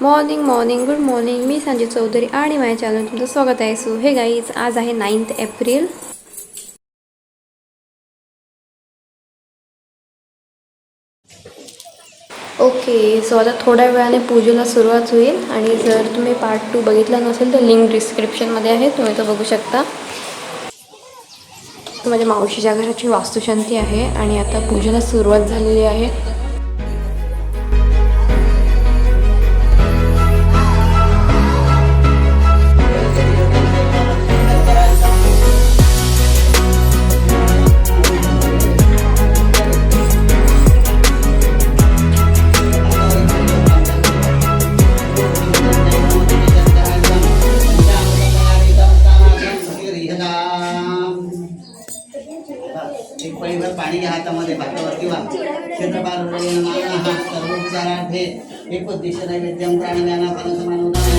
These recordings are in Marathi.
Morning good morning. मी संजय चौधरी आणि माझ्या चॅनल तुमचं स्वागत आहे. सो हे गाईज, आज आहे 9 एप्रिल. ओके, सो आता थोड्या वेळाने पूजेला सुरुवात होईल. आणि जर तुम्ही पार्ट 2 बघितला नसेल तर लिंक डिस्क्रिप्शनमध्ये आहे, तुम्ही तो बघू शकता. माझ्या मावशीच्या घराची वास्तुशांती आहे आणि आता पूजेला सुरुवात झालेली आहे. एक पळीभर पाणी घ्या हातामध्ये, भातावरती वा क्षेत्रपाल सर्वोपचारार्थे एक उद्दिष्ट नैवेद्यम प्राणिज्ञानापानं समानोदान.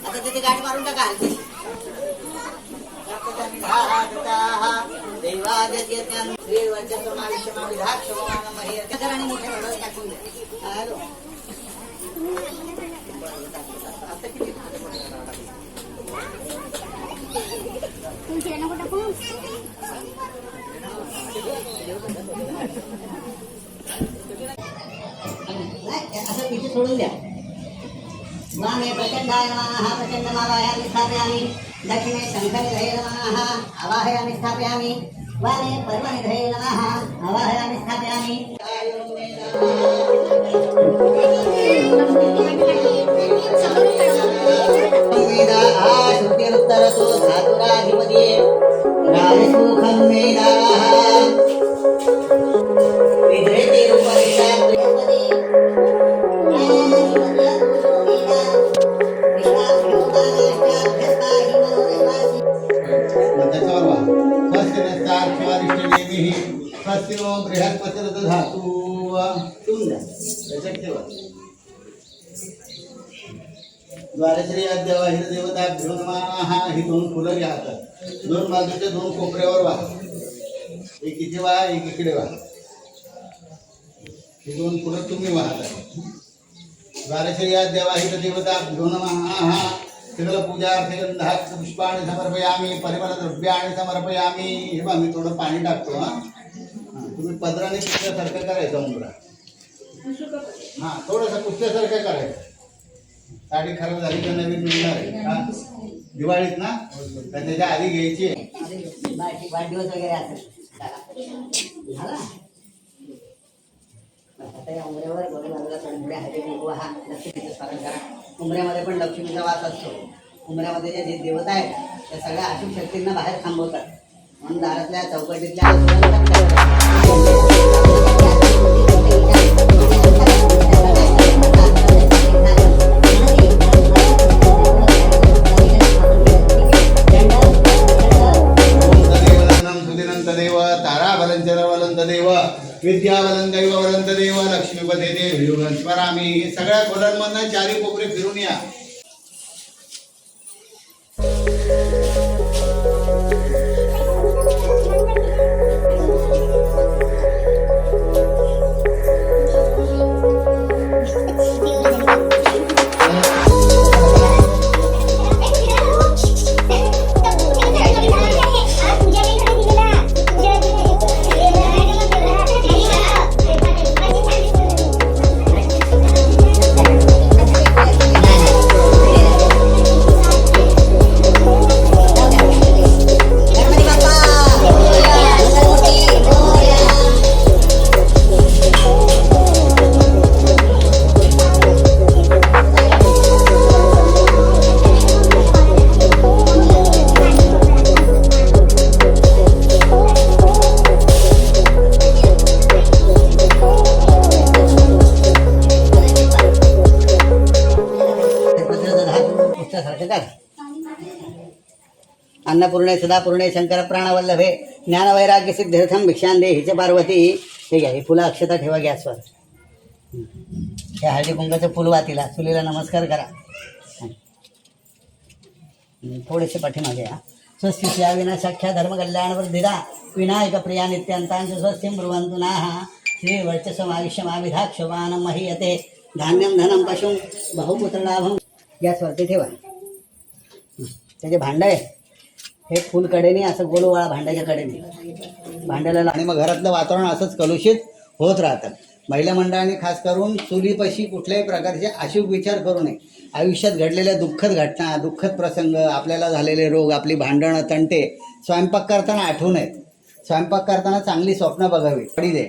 आता तिथे गाठ मारून टाका. असं पिठी सोडून द्या. वामे प्रचंडाय नमः. प्रचंड मावाहयामि स्थापयामि. दक्षिणे शंखनिधये नमः. आवाहयामि स्थापयामि. वामे पर्वनिधये नमः. आवाहयामि स्थापयामि. श्रुतिरुत्तरतो धातुराधिपतिये राजसुखं वेदाः विधेति रूपविशात् द्वारश्री देवा हिर देवताभ्यो नमः. ही दोन फुलं घ्या हातात. दोन बाजूच्या दोन कोपऱ्यावर वाहा. एक इथे वाहा, एक इकडे वाहा. ही दोन फुलं तुम्ही वाहता. द्वारश्री देवा हिर देवताभ्यो नमः. सगळं पूजार्थे गंधाक्ष पुष्पाणि समर्पयामि. परिमल द्रव्याणि समर्पयामि. हे बघा, मी थोडं पाणी टाकतो. तुम्ही पदराने पुसल्यासारखं करायचं उंबरा. हां, थोडंसं पुसल्यासारखं करायचं. साडी खराब झाली तर नवीन मिळणार आहे. दिवाळीत ना, त्याच्या आधी घ्यायची. वाढदिवस वगैरे असेल आता या उंबऱ्यावर बाजूला थोडे हळदी कुंकू हा लक्ष्मीचं स्मरण करा. उंबऱ्यामध्ये पण लक्ष्मीचा वास असतो. उंबऱ्यामध्ये जे देवता आहेत त्या सगळ्या अशुभ शक्तींना बाहेर थांबवतात. म्हणून दारातल्या चौकटीतल्या विद्यावलं दैववलं देव लक्ष्मीपते देव स्मरामी. सगळ्या खोल्यांमधनं चारी कोपरे फिरून या. अन्नपूर्णे सदापूर्णे शंकर प्राणवल्लभे ज्ञानवैराग्य सिद्ध्यर्थम भिक्षां देहि च पार्वती. ठीक आहे, फुलं अक्षता ठेवा गॅसवर. हे हळदी कुंकाचं फुल वातीला चुलीला नमस्कार करा. थोडेसे पाठीमागे या. स्वस्ति या विनाशाख्या धर्मकल्याणवर्धिदा विनायक प्रिया नित्यांतांच स्वस्तिं ब्रुवन्तु नाः. श्री वर्चस्वमायुष्यमाविधाक्षमानं महीयते. धान्यं धनं पशुं बहुपुत्रलाभं. गॅसवरती ठेवा. त्याचे भांडं आहे हे फुल कडेने असं गोलवाळा भांड्याच्या कडेने भांड्याला आणि मग घरातलं वातावरण असंच कलुषित होत राहतं. महिला मंडळाने खास करून चुलीपाशी कुठल्याही प्रकारचे अशुभ विचार करू नये. आयुष्यात घडलेल्या दुःखद घटना, दुःखद प्रसंग, आपल्याला झालेले रोग, आपली भांडणं, तंटे स्वयंपाक करताना आठवू नयेत. स्वयंपाक करताना चांगली स्वप्न बघावी. पडी दे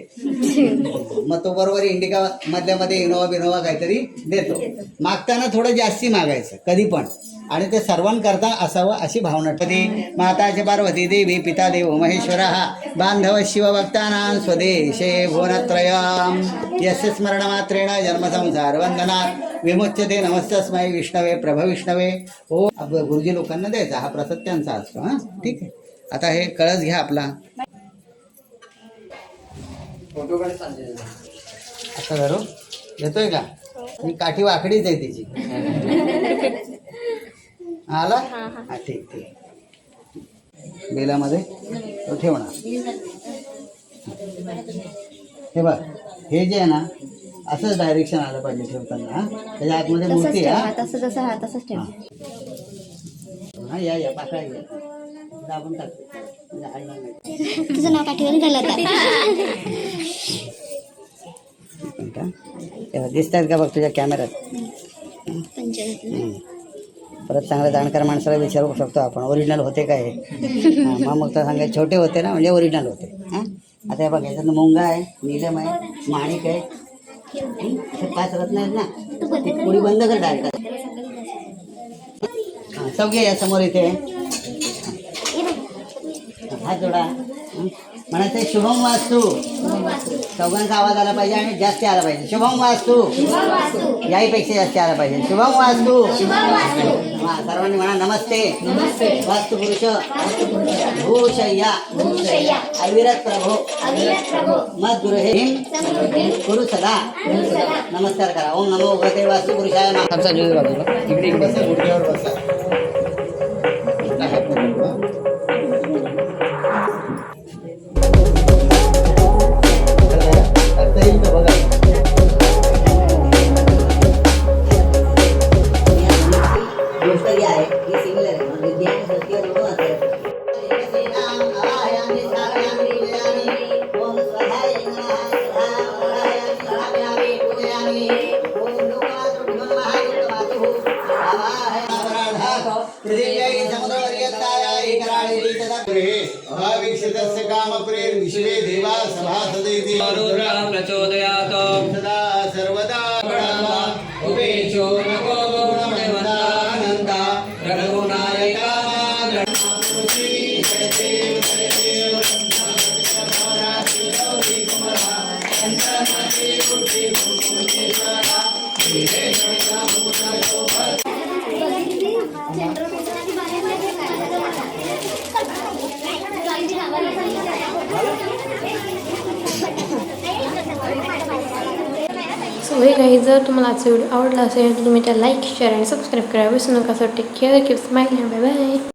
मग तो बरोबर इंडिका मधल्यामध्ये इनोवा बिनोवा काहीतरी देतो. मागताना थोडं जास्ती मागायचं कधी पण, आणि ते सर्वांकरता असावं अशी भावना. कधी माताचे पार्वती देवी पिता देव महेश्वरा बांधव शिवभक्तानां स्वदेशे भुवनत्रयं यस्य स्मरणमात्रेण जन्मसंसार वंदनात् विमुच्यते. नमस्तस्मै विष्णवे प्रभविष्णवे. हो गुरुजी लोकांना द्यायचा हा प्रसाद त्यांचा असतो. हां ठीक आहे. आता हे कळस घ्या आपला. असं धरू येतोय का? ही काठी वाकडीच आहे तिची. आला हा ठीक ठीक. बेलामध्ये तो ठेवणार. हे बघ हे जे आहे ना असंच डायरेक्शन आलं पाहिजे ठेवताना. त्याच्या आतमध्ये मूर्ती आहे. तसंच ठेवा. हा या पाकळा घ्या. दाबून टाकतो. तुझं नाव काठीवर झालं दिसत आहेत का बघ तुझ्या कॅमेऱ्यात. परत चांगल्या जाणकार माणसाला विचारू शकतो आपण ओरिजिनल होते काय. मग तर सांगायचे छोटे होते ना म्हणजे ओरिजिनल होते. हां आता हे बघ याच्यातनं मुंगा आहे, नीलम आहे, माणिक आहे. असे 5 रत्न आहेत ना. ती पुडी बंद कर डायरेक्ट. हां सगळे या समोर इथे हात जोडा. म्हणायचं शुभम वास्तू. चौघांचा आवाज आला पाहिजे आणि जास्त आला पाहिजे. शुभम वास्तू. याहीपेक्षा जास्त आला पाहिजे. शुभम वास्तू. हा सर्वांनी म्हणा नमस्ते. वास्तू पुरुष भूषय्या अविरत प्रभो मत गुरु हे गुरु सदा नमस्कार करा. ओम नमो भगवते वास्तू पुरुषाय नमः. इकडे बसा, गुडघ्यावर बसा. अभावीक्षितस्य कामप्रेर्विश्वे देवा सभासदैति प्रचोदयात् सदा सर्वदा उपेक्षो नको गुणवन्तानन्ता रघुनायका सो हे काही जर तुम्हाला आजचा व्हिडिओ आवडला असेल तर तुम्ही त्या लाईक शेअर आणि सबस्क्राईब करा विसरू नका. So take care, keep smiling, bye bye.